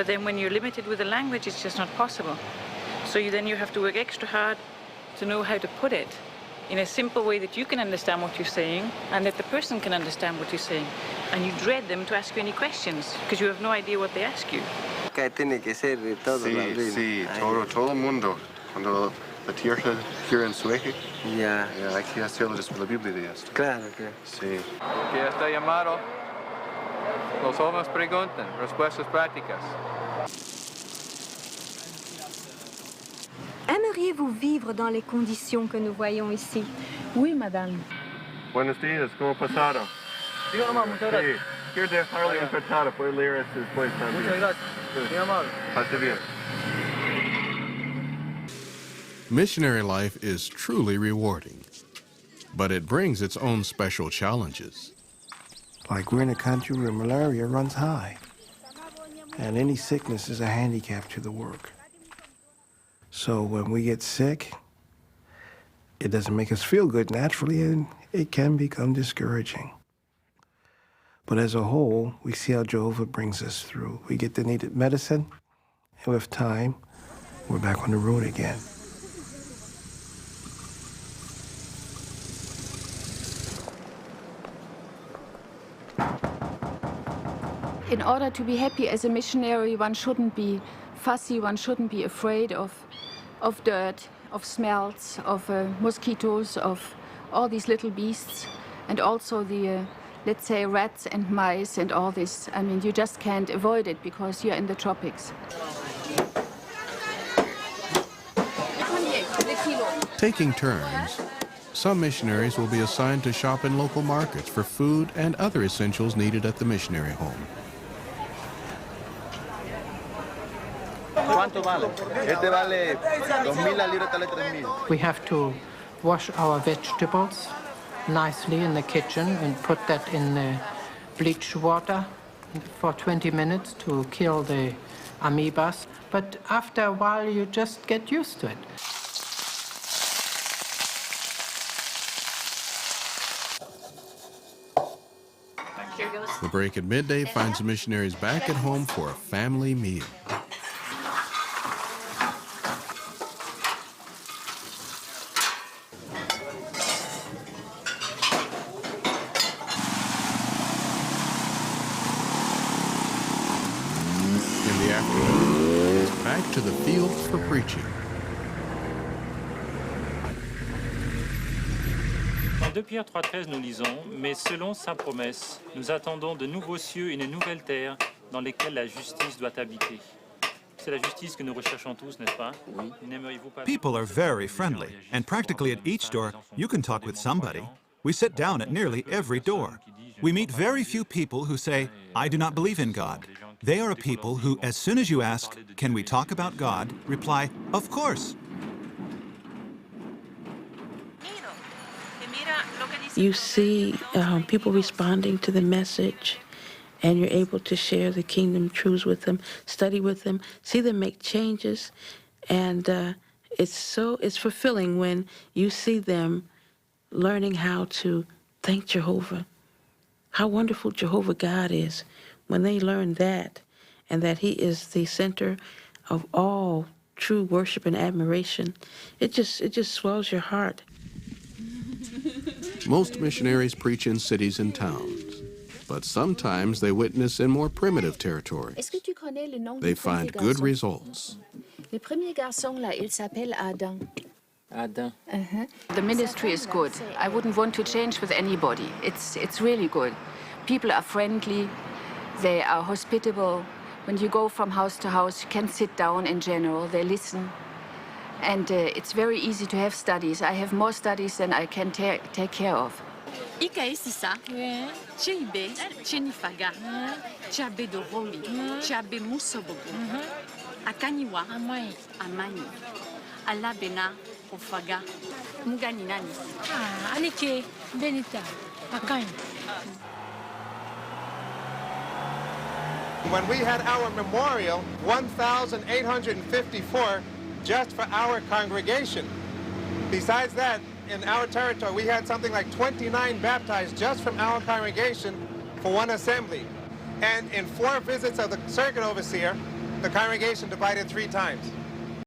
But then when you're limited with the language, it's just not possible. So then you have to work extra hard to know how to put it in a simple way that you can understand what you're saying and that the person can understand what you're saying. And you dread them to ask you any questions because you have no idea what they ask you. Tiene que ser de todo sí, todo el mundo. Cuando la tierra gira en su eje, ya hay que hacerlo después de la Biblia de esto. Claro. Sí. Porque ya está llamado. Los jóvenes preguntan, respuestas prácticas. Aimeriez-vous vivre dans les conditions que nous voyons ici? Oui, madame. Buenos días, ¿cómo pasaron? Digo nomás, muchas gracias. Quiero dejarle interpretar, puede leer después también. Muchas gracias. Muy amable. Pase bien. Missionary life is truly rewarding, but it brings its own special challenges. Like we're in a country where malaria runs high, and any sickness is a handicap to the work. So when we get sick, it doesn't make us feel good naturally, and it can become discouraging. But as a whole, we see how Jehovah brings us through. We get the needed medicine, and with time, we're back on the road again. In order to be happy as a missionary, one shouldn't be fussy, one shouldn't be afraid of dirt, of smells, of mosquitoes, of all these little beasts, and also the, let's say, rats and mice and all this. I mean, you just can't avoid it because you're in the tropics. Taking turns, some missionaries will be assigned to shop in local markets for food and other essentials needed at the missionary home. We have to wash our vegetables nicely in the kitchen and put that in bleach water for 20 minutes to kill the amoebas. But after a while, you just get used to it. The break at midday finds the missionaries back at home for a family meal. In the afternoon, it's back to the fields for preaching. Dans 2 Pierre 3,13, nous lisons « Mais selon sa promesse, nous attendons de nouveaux cieux et une nouvelle terre dans lesquelles la justice doit habiter. » C'est la justice que nous recherchons tous, n'est-ce pas? Oui. N'aimeriez-vous pas... People are very friendly, and practically at each door, you can talk with somebody. We sit down at nearly every door. We meet very few people who say, I do not believe in God. They are a people who, as soon as you ask, can we talk about God, reply, of course. You see people responding to the message, and you're able to share the kingdom truths with them, study with them, see them make changes, and it's fulfilling when you see them learning how to thank Jehovah, how wonderful Jehovah God is. When they learn that, and that He is the center of all true worship and admiration, it just swells your heart. Most missionaries preach in cities and towns, but sometimes they witness in more primitive territories. They find good results. Le premier garçon là, il s'appelle Adam. Adam. The ministry is good. I wouldn't want to change with anybody. It's really good. People are friendly. They are hospitable. When you go from house to house, you can sit down in general. They listen. And it's very easy to have studies. I have more studies than I can take care of. Ika sisa, chibe, chenifaga, chabe doroli, chabe musobogo, akaniwa, amani, alabena, ofaga, mugani nani. Anike, benita, akani. When we had our memorial, 1,854 just for our congregation. Besides that, in our territory, we had something like 29 baptized just from our congregation for one assembly. And in 4 visits of the circuit overseer, the congregation divided 3 times.